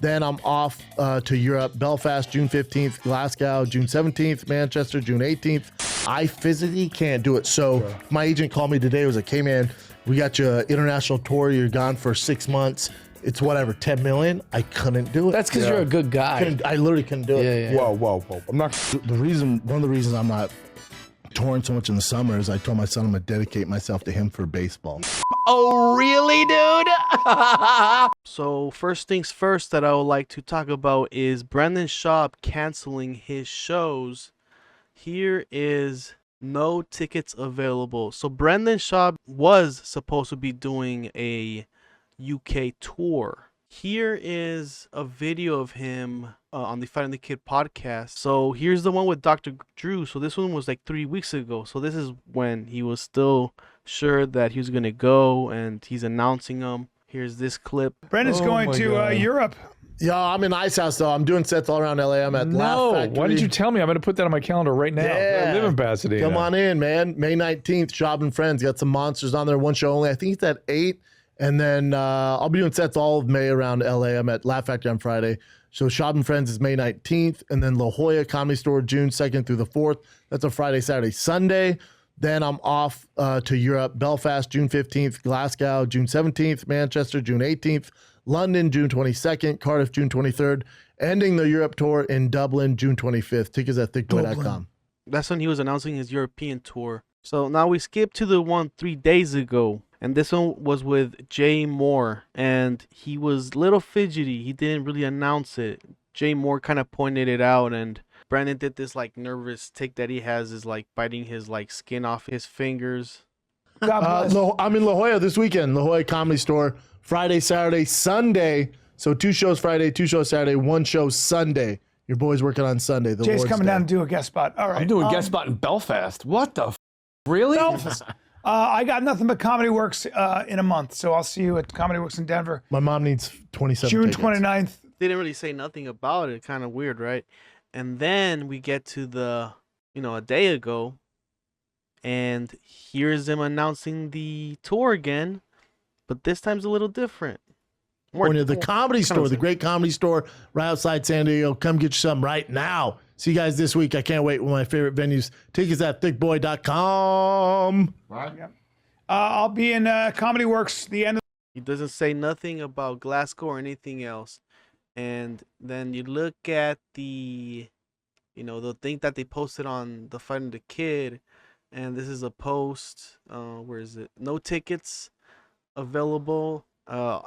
Then I'm off to Europe, Belfast, June 15th, Glasgow, June 17th, Manchester, June 18th. I physically can't do it. So my agent called me today. It was like, hey man, we got you an international tour. You're gone for 6 months. It's whatever, 10 million. I couldn't do it. That's because you're a good guy. I literally couldn't do it. Yeah. Whoa. I'm not. One of the reasons I'm not touring so much in the summer is I told my son I'm gonna dedicate myself to him for baseball. Oh, really, dude? So first things first that I would like to talk about is Brendan Schaub canceling his shows. Here is no tickets available. So Brendan Schaub was supposed to be doing a UK tour. Here is a video of him on the Fight and the Kid podcast. So here's the one with Dr. Drew. So this one was like 3 weeks ago. So this is when he was still sure that he was going to go and he's announcing them. Here's this clip. Brendan's going to Europe. Yeah, I'm in Ice House though. I'm doing sets all around LA. I'm at Laugh Factory. Why did you tell me? I'm going to put that on my calendar right now. Yeah. I live in Pasadena. Come on in, man. May 19th, Schaub and Friends. Got some monsters on there. One show only. I think it's at 8. And then I'll be doing sets all of May around LA. I'm at Laugh Factory on Friday. So Schaub and Friends is May 19th. And then La Jolla Comedy Store, June 2nd through the 4th. That's a Friday, Saturday, Sunday. Then I'm off to Europe, Belfast, June 15th, Glasgow, June 17th, Manchester, June 18th, London, June 22nd, Cardiff, June 23rd, ending the Europe tour in Dublin, June 25th. Tickets at thickboy.com. That's when he was announcing his European tour. So now we skip to the one 3 days ago. And this one was with Jay Moore. And he was a little fidgety. He didn't really announce it. Jay Moore kind of pointed it out. And Brandon did this like nervous tick that he has, is like biting his like skin off his fingers. I'm in La Jolla this weekend, La Jolla Comedy Store, Friday, Saturday, Sunday. So 2 shows Friday, 2 shows Saturday, 1 show Sunday. Your boy's working on Sunday. The Jay's Lord's coming Day. down to do a guest spot. All right. I'm doing a guest spot in Belfast. What the really? Belfast. I got nothing but Comedy Works in a month, so I'll see you at Comedy Works in Denver. My mom needs 27 June tickets. 29th. Didn't really say nothing about it. Kind of weird, right? And then we get to the, a day ago. And here's them announcing the tour again. But this time's a little different. The Comedy Store, the great Comedy Store right outside San Diego. Come get you some right now. See you guys this week. I can't wait. One of my favorite venues. Tickets at thickboy.com. Right. Yeah. I'll be in Comedy Works the end of He doesn't say nothing about Glasgow or anything else. And then you look at the thing that they posted on the Fight and the Kid. And this is a post. Where is it? No tickets available.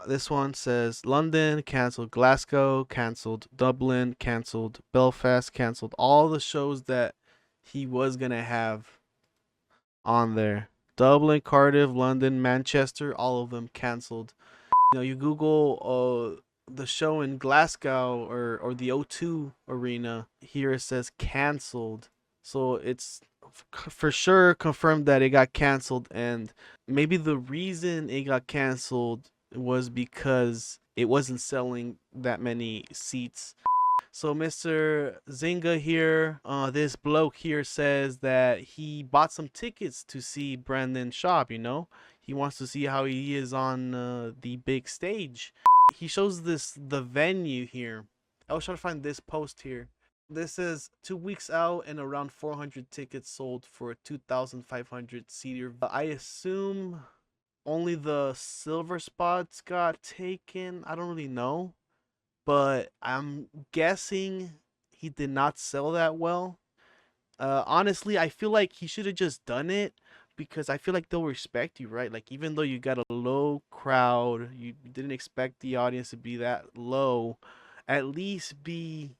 This one says London canceled, Glasgow canceled, Dublin canceled, Belfast canceled. All the shows that he was gonna have on there. Dublin, Cardiff, London, Manchester, all of them canceled. You Google the show in Glasgow or the O2 Arena. Here it says canceled. So it's for sure confirmed that it got canceled, and maybe the reason it got canceled was because it wasn't selling that many seats. So Mr. Zinga here, this bloke here says that he bought some tickets to see Brendan Schaub, He wants to see how he is on the big stage. He shows the venue here. I was trying to find this post here. This is 2 weeks out and around 400 tickets sold for a 2,500 seater. I assume only the silver spots got taken. I don't really know, but I'm guessing he did not sell that well. Honestly, I feel like he should have just done it, because I feel like they'll respect you, right? Like, even though you got a low crowd, you didn't expect the audience to be that low, at least be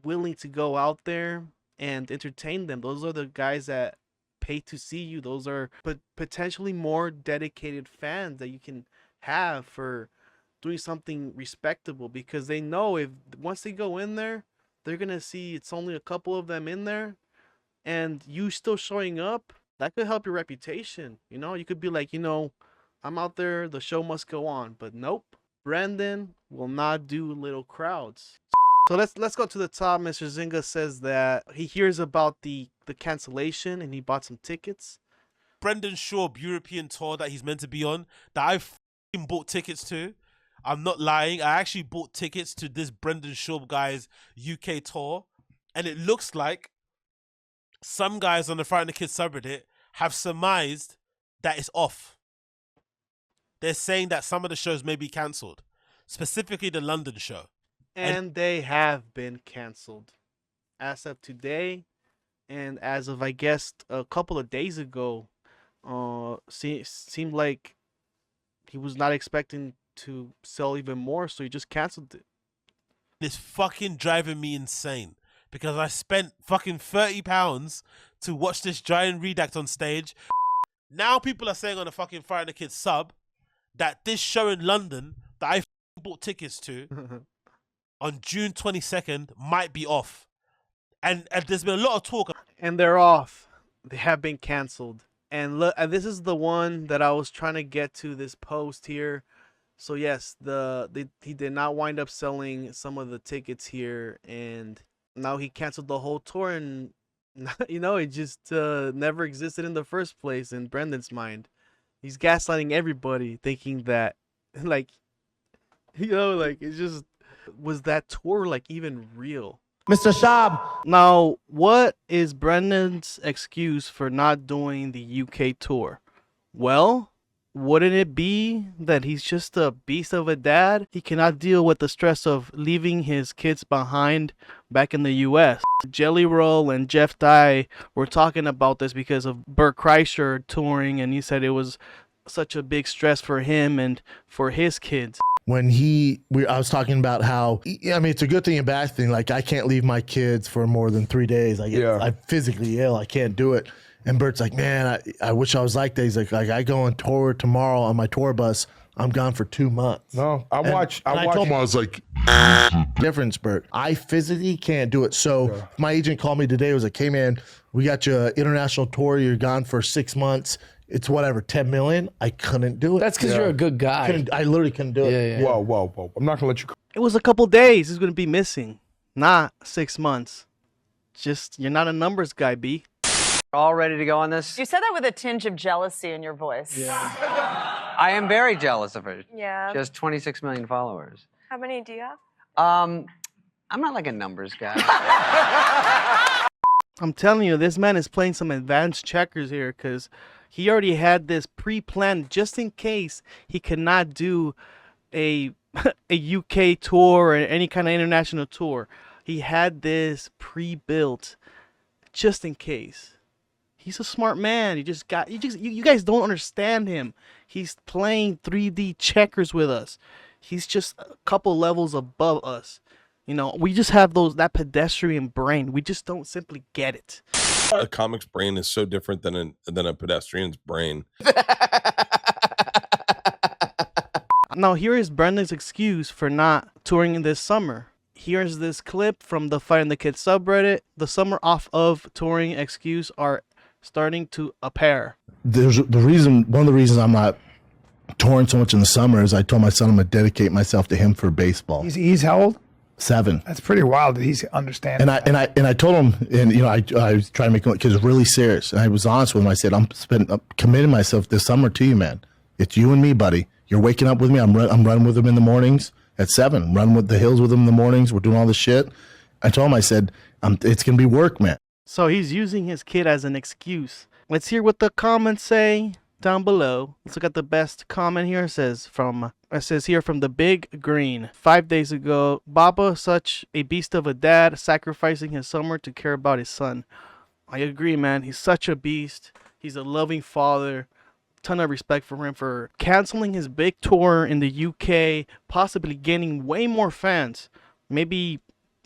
willing to go out there and entertain them. Those are the guys that pay to see you. Those are potentially more dedicated fans that you can have for doing something respectable, because they know if once they go in there, they're gonna see it's only a couple of them in there, and you still showing up, that could help your reputation. You could be like, I'm out there, the show must go on. But nope, Brandon will not do little crowds. So let's go to the top. Mr. Zinga says that he hears about the cancellation and he bought some tickets. Brendan Schaub European tour that he's meant to be on, that I bought tickets to. I'm not lying. I actually bought tickets to this Brendan Schaub guy's UK tour, and it looks like some guys on the Fighter and the Kid subreddit have surmised that it's off. They're saying that some of the shows may be cancelled, specifically the London show. And they have been canceled as of today, and as of, I guess, a couple of days ago. Seemed like he was not expecting to sell even more, so he just canceled it. It's fucking driving me insane because I spent fucking £30 to watch this giant redact on stage. Now people are saying on the fucking Fighter and the Kid sub that this show in London that I bought tickets to on June 22nd might be off. And there's been a lot of talk. And they're off. They have been canceled. And look, this is the one that I was trying to get to, this post here. So yes, he did not wind up selling some of the tickets here, and now he canceled the whole tour, and it just never existed in the first place in Brendan's mind. He's gaslighting everybody, thinking that it's just, was that tour like even real? Mr. Schaub. Now, what is Brendan's excuse for not doing the UK tour? Well, wouldn't it be that he's just a beast of a dad? He cannot deal with the stress of leaving his kids behind back in the US. Jelly Roll and Jeff Dye were talking about this because of Bert Kreischer touring, and he said it was such a big stress for him and for his kids. When I was talking about how, I mean, it's a good thing and bad thing. Like, I can't leave my kids for more than 3 days. I'm physically ill. I can't do it. And Bert's like, man, I wish I was like that. He's like, I go on tour tomorrow on my tour bus. I'm gone for 2 months. No, I watched him, I was like, difference, Bert. I physically can't do it. So my agent called me today. He was like, hey, man, we got you an international tour. You're gone for 6 months. It's whatever, 10 million. I couldn't do it. That's because you're a good guy. I literally couldn't do it. Yeah. Whoa. I'm not going to let you. It was a couple days he's going to be missing, not 6 months. Just, you're not a numbers guy, B. All ready to go on this? You said that with a tinge of jealousy in your voice. Yeah. I am very jealous of her. Yeah. She has 26 million followers. How many do you have? I'm not like a numbers guy. I'm telling you, this man is playing some advanced checkers here, because he already had this pre-planned just in case he could not do a UK tour or any kind of international tour. He had this pre-built just in case. He's a smart man. You guys don't understand him. He's playing 3D checkers with us. He's just a couple levels above us. We just have that pedestrian brain. We just don't simply get it. A comic's brain is so different than a pedestrian's brain. Now, here is Brendan's excuse for not touring this summer. Here's this clip from the Fighter and the Kid subreddit. The summer off of touring excuse are starting to appear. One of the reasons I'm not touring so much in the summer is I told my son I'm going to dedicate myself to him for baseball. He's how old? 7. That's pretty wild that he's understanding. And I told him, and I was trying to make him, because it's really serious. And I was honest with him. I said, I'm committing myself this summer to you, man. It's you and me, buddy. You're waking up with me. I'm running with him in the mornings at 7. I'm running with the hills with him in the mornings. We're doing all this shit. I told him, I said, it's gonna be work, man. So he's using his kid as an excuse. Let's hear what the comments say down below. Let's look at the best comment here. It says here from the Big Green. 5 days ago, Baba, such a beast of a dad, sacrificing his summer to care about his son. I agree, man. He's such a beast. He's a loving father. Ton of respect for him for canceling his big tour in the UK, possibly gaining way more fans. Maybe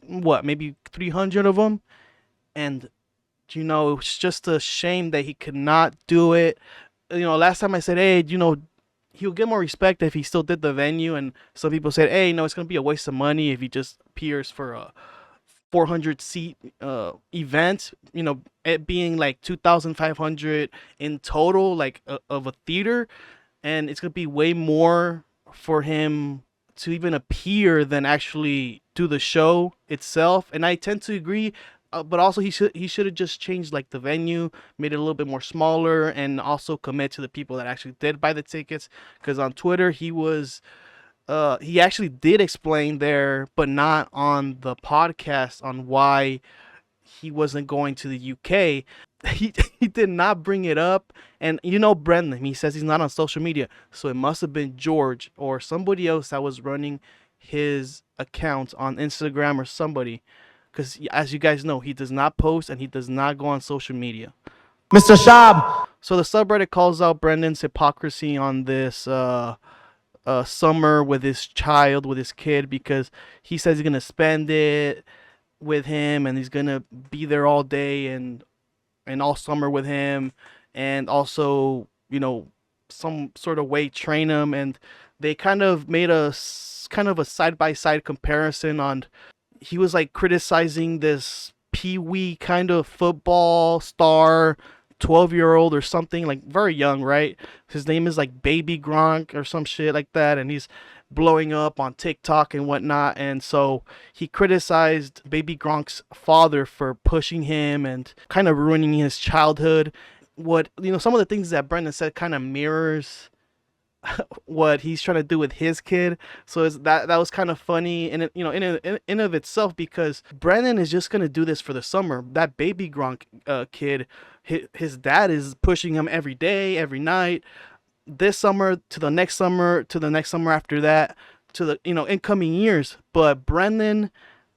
300 of them. And, it's just a shame that he could not do it. Last time I said, hey, he'll get more respect if he still did the venue. And some people said, hey, it's going to be a waste of money if he just appears for a 400-seat event. It being like 2,500 in total, of a theater. And it's going to be way more for him to even appear than actually do the show itself. And I tend to agree. But also he should have just changed the venue, made it a little bit more smaller, and also commit to the people that actually did buy the tickets. Because on Twitter he was he actually did explain there, but not on the podcast, on why he wasn't going to the UK. He did not bring it up. And you know Brendan, he says he's not on social media. So it must have been George or somebody else that was running his account on Instagram or somebody. Because as you guys know, he does not post and he does not go on social media. Mr. Schaub. So the subreddit calls out Brendan's hypocrisy on this summer with his child, with his kid, because he says he's going to spend it with him and he's going to be there all day and all summer with him, and also, you know, some sort of way train him. And they kind of made a side-by-side comparison on, he was like criticizing this pee-wee kind of football star, 12-year-old or something, like very young, right? His name is like Baby Gronk or some shit like that, and he's blowing up on TikTok and whatnot. And so he criticized Baby Gronk's father for pushing him and kind of ruining his childhood. What, you know, some of the things that Brendan said kind of mirrors what he's trying to do with his kid. So that was kind of funny, and you know, in of itself, because Brendan is just gonna do this for the summer. That Baby Gronk kid, his dad is pushing him every day, every night, this summer to the next summer to the next summer after that, to the, you know, incoming years. But Brendan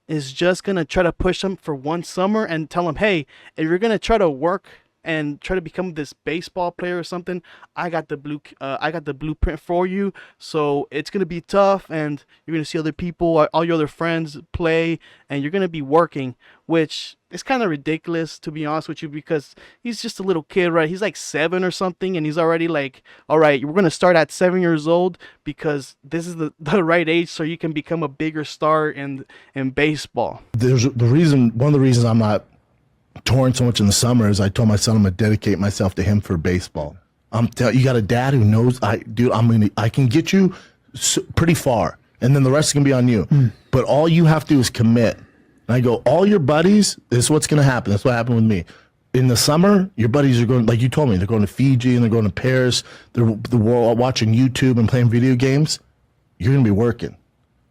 is just gonna try to push him for one summer and tell him, hey, if you're gonna try to work and try to become this baseball player or something, I got the blueprint for you. So it's gonna be tough, and you're gonna see other people, all your other friends play, and you're gonna be working, which is kind of ridiculous, to be honest with you, because he's just a little kid, right? He's like 7 or something, and he's already like, all right, we're gonna start at 7 years old because this is the right age so you can become a bigger star in baseball. There's one of the reasons I'm not touring so much in the summer is I told my son I'm gonna dedicate myself to him for baseball. You got a dad who knows, I can get you pretty far, and then the rest is gonna be on you. But all you have to do is commit. And I go, all your buddies, this is what's gonna happen. That's what happened with me. In the summer, your buddies are going, like you told me, they're going to Fiji and they're going to Paris. They're watching YouTube and playing video games. You're gonna be working.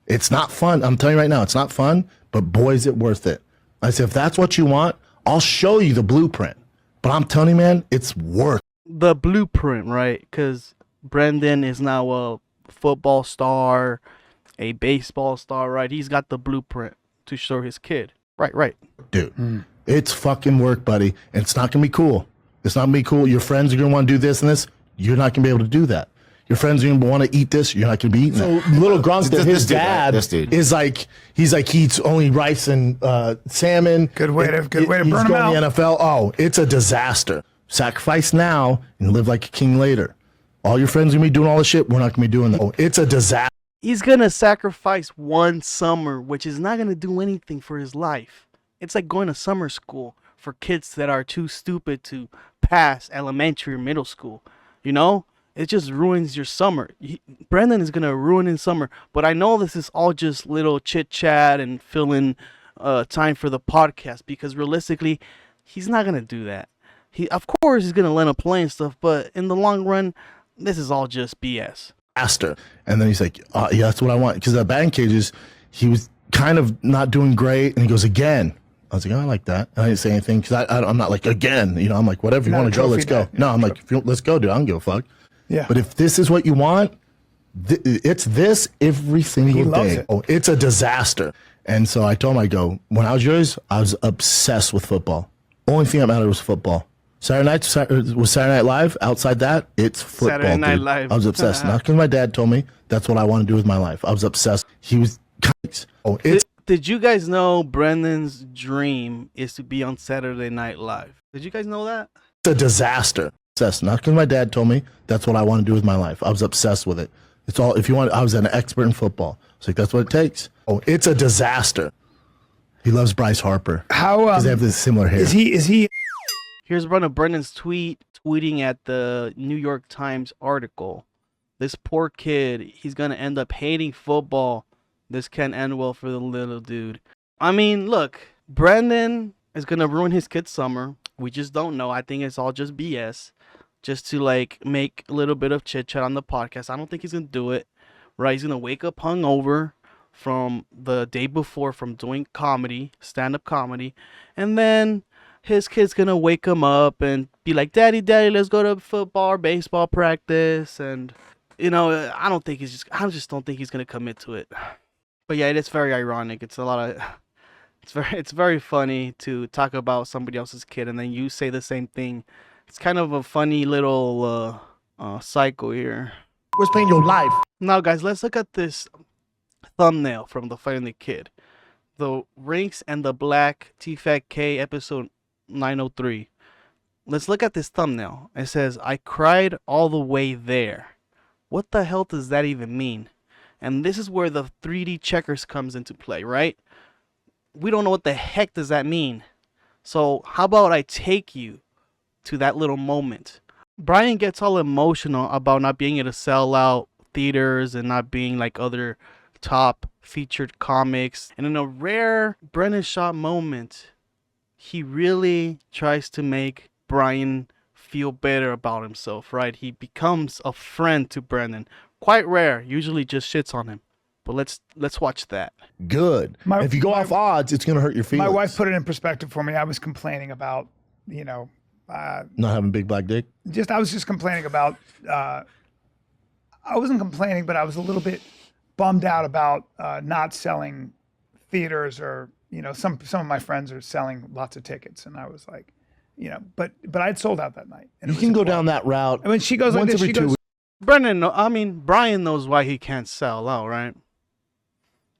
It's not fun. I'm telling you right now, it's not fun. But boy, is it worth it. I said, if that's what you want, I'll show you the blueprint, but I'm telling you, man, it's worth the blueprint, right? Because Brendan is now a football star, a baseball star, right? He's got the blueprint to show his kid. Right. Dude, it's fucking work, buddy. And it's not going to be cool. It's not going to be cool. Your friends are going to want to do this and this. You're not going to be able to do that. Your friends are going to want to eat this. You're not going to be eating it. Little Gronk, his dad is like, he eats only rice and salmon. Good way to burn him He's going out. to the NFL. Oh, it's a disaster. Sacrifice now and live like a king later. All your friends are going to be doing all this shit. We're not going to be doing that. Oh, it's a disaster. He's going to sacrifice one summer, which is not going to do anything for his life. It's like going to summer school for kids that are too stupid to pass elementary or middle school, you know? It just ruins your summer. Brendan is going to ruin his summer. But I know this is all just little chit-chat and fill-in time for the podcast, because realistically, he's not going to do that. Of course, he's going to let him play and stuff, but in the long run, this is all just BS. And then he's like, yeah, that's what I want. Because at batting cages, he was kind of not doing great. And he goes, again. I was like, oh, I like that. And I didn't say anything because I'm not like, again. You know, I'm like, whatever you want to go, let's go. No, I'm like, let's go, dude. I don't give a fuck. Yeah. But if this is what you want, it's this every single day. Oh, it's a disaster. And so I told him, I go, when I was yours, I was obsessed with football. Only thing that mattered was football. Saturday night was Saturday Night Live. Outside that, it's football. Saturday Night dude. Live. I was obsessed. Not because my dad told me that's what I want to do with my life. I was obsessed. He was. Oh, it's. Did you guys know Brendan's dream is to be on Saturday Night Live? Did you guys know that? It's a disaster. Obsessed. Not because my dad told me that's what I want to do with my life. I was obsessed with it. It's all. If you want, I was an expert in football. It's like that's what it takes. Oh, it's a disaster. He loves Bryce Harper. How? Because they have this similar hair. Is he? Here's one of Brendan's tweeting at the New York Times article. This poor kid, he's gonna end up hating football. This can't end well for the little dude. I mean, look, Brendan is gonna ruin his kid's summer. We just don't know. I think it's all just BS, just to like make a little bit of chit chat on the podcast. I don't think he's gonna do it, right? He's gonna wake up hungover from the day before from doing comedy, stand-up comedy, and then his kid's gonna wake him up and be like, "Daddy, Daddy, let's go to football or baseball practice." And I just don't think he's gonna commit to it. But yeah, it's very ironic. It's very funny to talk about somebody else's kid and then you say the same thing. It's kind of a funny little cycle here. Where's paying your life? Now, guys, let's look at this thumbnail from The Fighter and the Kid. The Rinks and the Black T-Fat K episode 903. Let's look at this thumbnail. It says, "I cried all the way there." What the hell does that even mean? And this is where the 3D checkers comes into play, right? We don't know what the heck does that mean. So how about I take you to that little moment? Brian gets all emotional about not being able to sell out theaters and not being like other top featured comics. And in a rare Brennan Schaub moment, he really tries to make Brian feel better about himself, right? He becomes a friend to Brennan. Quite rare. Usually just shits on him. But let's watch that. Good. If you go off odds, it's going to hurt your feelings. My wife put it in perspective for me. I was complaining about, not having big black dick. I was just complaining about. I wasn't complaining, but I was a little bit bummed out about not selling theaters, or some of my friends are selling lots of tickets, and I was like, but I'd sold out that night. And you can go down that route. And when she goes like this, she goes, Brian knows why he can't sell out, right?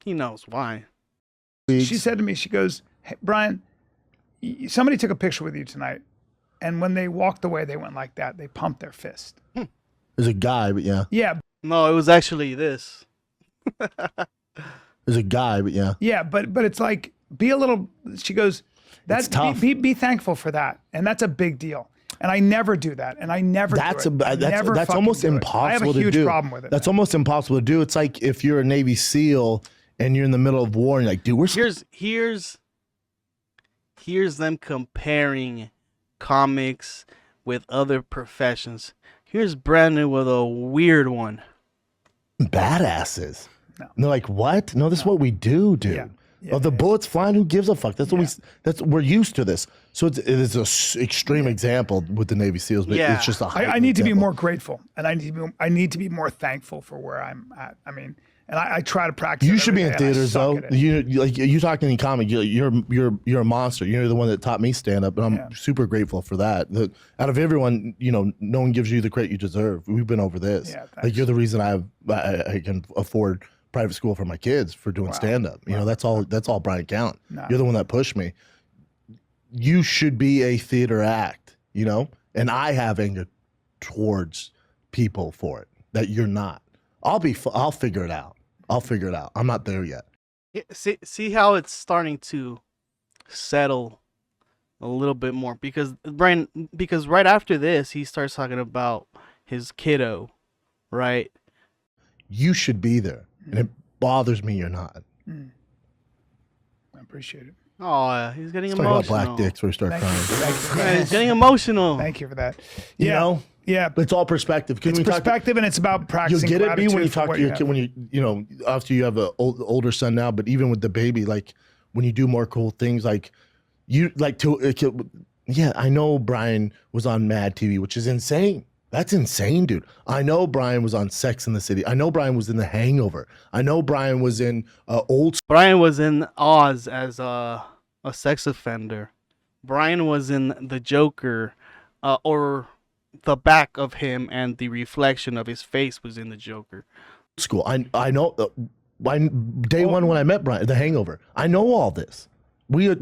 He knows why. She said to me, she goes, "Hey, Brian, somebody took a picture with you tonight, and when they walked away, they went like that. They pumped their fist." There's a guy, but yeah. Yeah. No, it was actually this. There's a guy, but yeah. Yeah, but it's like, be a little. She goes, "That's tough. Be thankful for that, and that's a big deal." And I never do that, and I never. That's do it. that's almost impossible to do. I have a huge problem with it. That's almost impossible to do. It's like if you're a Navy SEAL and you're in the middle of war and you're like, dude, here's them comparing comics with other professions. Here's Brandon with a weird one. Badasses. No. And they're like, what? No, this is what we do, dude. Yeah. Yeah, the bullets flying, who gives a fuck? That's what we're used to this. So it is an extreme example with the Navy SEAls, but it's just a I need to be more grateful, and I need to be more thankful for where I'm at. I mean, and I try to practice. You should be in theaters though. You talking in comic, you're a monster. You're the one that taught me stand up, and I'm super grateful for that. Out of everyone, no one gives you the credit you deserve. We've been over this. Yeah, like you're the reason I can afford private school for my kids for doing stand up. That's all Brian Callen. No. You're the one that pushed me. You should be a theater act, and I have anger towards people for it that you're not. I'll figure it out. I'm not there yet. See how it's starting to settle a little bit more, because right after this he starts talking about his kiddo, right? You should be there. And it bothers me you're not. I appreciate it. Oh, he's getting emotional. Talk about black dicks where we start crying. He's getting emotional. Thank you for that. Yeah, but it's all perspective. It's perspective, and it's about practicing. You'll get it when you talk to your kid. When you after you have an older son now, but even with the baby, like when you do more cool things, like you like to. Yeah, I know Brian was on Mad TV, which is insane. That's insane, dude. I know Brian was on Sex and the City. I know Brian was in The Hangover. I know Brian was in Brian was in Oz as a sex offender. Brian was in The Joker, or the back of him and the reflection of his face was in The Joker. School. I know. Day one when I met Brian, The Hangover. I know all this. We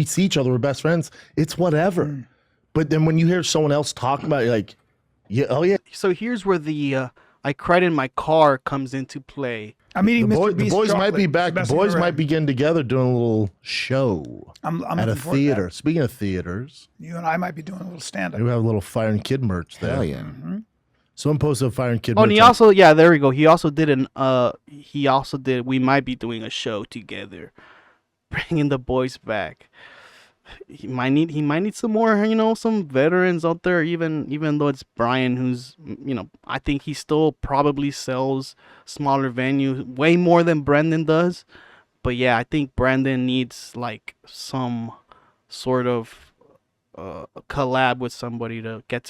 see each other. We're best friends. It's whatever. But then when you hear someone else talking about it, like, yeah, oh yeah. So here's where the I cried in my car comes into play. I'm eating the boys might be back. The boys might be getting together doing a little show at a theater. Speaking of theaters, you and I might be doing a little stand-up. We have a little Fire and Kid merch there. Hell yeah. Mm-hmm. Someone posted a Fire and Kid merch. And he also, there we go. He also did we might be doing a show together, bringing the boys back. he might need some more, some veterans out there, even though it's Brian, who's, I think he still probably sells smaller venue way more than Brendan does. But yeah, I think Brendan needs like some sort of collab with somebody to get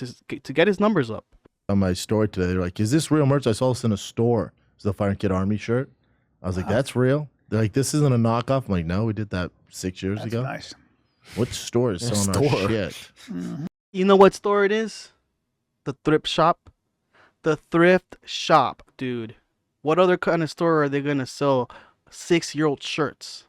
his numbers up. On my story today, they're like, "Is this real merch? I saw this in a store. It's the Fire and Kid Army shirt." I was like, "That's real." They're like, "This isn't a knockoff." I'm like, "No, we did that 6 years ago." Nice. What store is selling our shit? You know what store it is? The thrift shop. The thrift shop, dude. What other kind of store are they gonna sell 6-year-old shirts?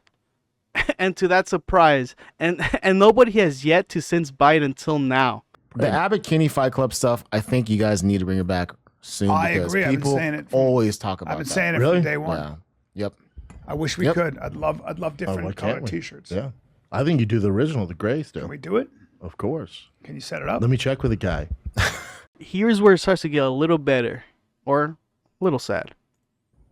And to that surprise, and nobody has yet to since buy it until now. The Abbott Kinney Fight Club stuff, I think you guys need to bring it back soon. I because agree. I've been people saying it always talk about I've been that. saying it Really? from day one. Yeah. Yep. I wish we could. I'd love different why color can't we? T-shirts. Yeah, I think you do the original, the gray still. Can we do it? Of course. Can you set it up? Let me check with the guy. Here's where it starts to get a little better, or a little sad.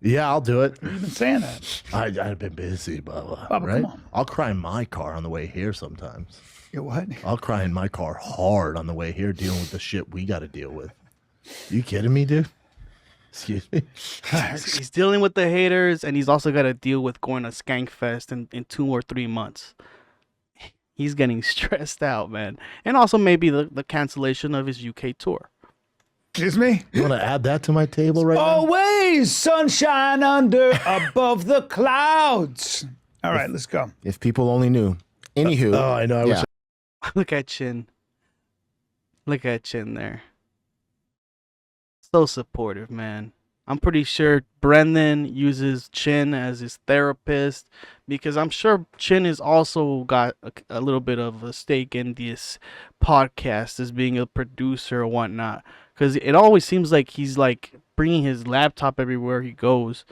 Yeah, I'll do it. You've been saying that. I've been busy, Bubba. Bubba, right? come on. I'll cry in my car on the way here sometimes. You what? I'll cry in my car hard on the way here dealing with the shit we got to deal with. You kidding me, dude? Excuse me? He's dealing with the haters, and he's also got to deal with going to Skankfest in 2 or 3 months. He's getting stressed out, man. And also maybe the cancellation of his UK tour. Excuse me? You want to add that to my table right now? Always sunshine under above the clouds. All right, let's go. If people only knew. Anywho. Oh, I know. I wish Look at Chin. Look at Chin there. So supportive, man. I'm pretty sure Brendan uses Chin as his therapist, because I'm sure Chin has also got a little bit of a stake in this podcast as being a producer or whatnot. Because it always seems like he's like bringing his laptop everywhere he goes.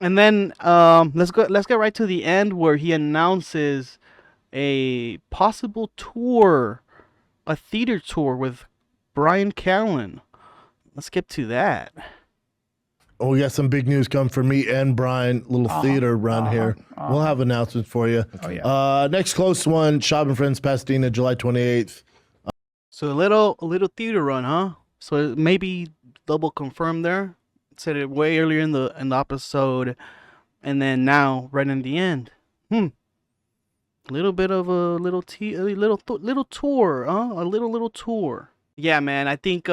And then let's get right to the end where he announces a possible tour, a theater tour with Brian Callen. Let's get to that. Oh, we got some big news coming for me and Brian. Little theater run here. We'll have announcements for you. Oh, yeah. Next close one, Schaub and Friends, Pasadena, July 28th. So a little theater run, huh? So maybe double confirm there. Said it way earlier in the episode, and then now right in the end. A little bit of a little tour, huh? A little tour. Yeah, man. I think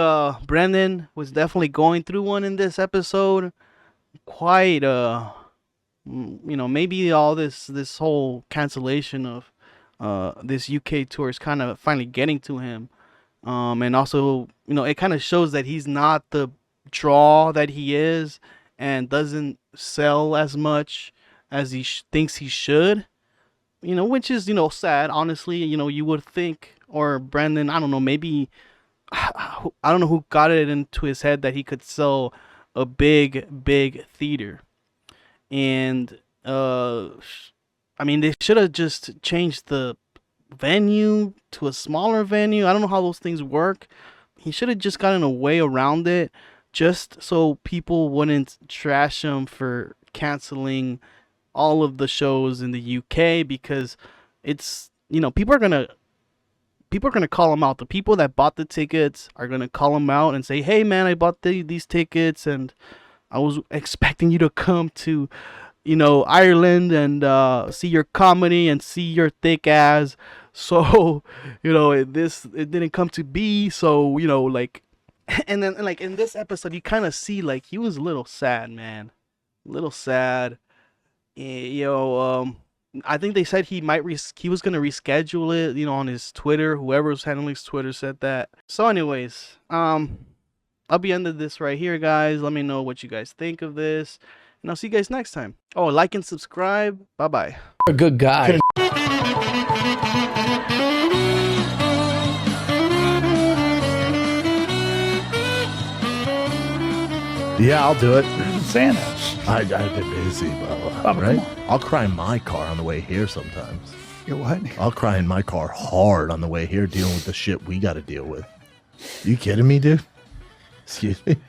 Brendan was definitely going through one in this episode. Quite maybe all this whole cancellation of this UK tour is kind of finally getting to him. And also, it kind of shows that he's not the draw that he is and doesn't sell as much as he thinks he should, which is, sad, honestly. You would think, or Brendan, I don't know, maybe, I don't know who got it into his head that he could sell a big theater. And, they should have just changed the venue to a smaller venue. I don't know how those things work. He should have just gotten a way around it, just so people wouldn't trash him for canceling all of the shows in the UK, because it's, people are gonna call him out. The people that bought the tickets are gonna call him out and say, "Hey man, I bought these tickets and I was expecting you to come to Ireland and see your comedy and see your thick ass. So, it didn't come to be. So, and then like in this episode, you kind of see like he was a little sad, man, a little sad. I think they said he was gonna reschedule it, on his Twitter. Whoever was handling his Twitter said that. So, anyways, I'll be ending this right here, guys. Let me know what you guys think of this. And I'll see you guys next time. Oh, like and subscribe. Bye-bye. A good guy. Yeah, I'll do it. You've been saying that. I've been busy, Bubba. Bubba, Right? come on. I'll cry in my car on the way here sometimes. You what? I'll cry in my car hard on the way here dealing with the shit we got to deal with. You kidding me, dude? Excuse me?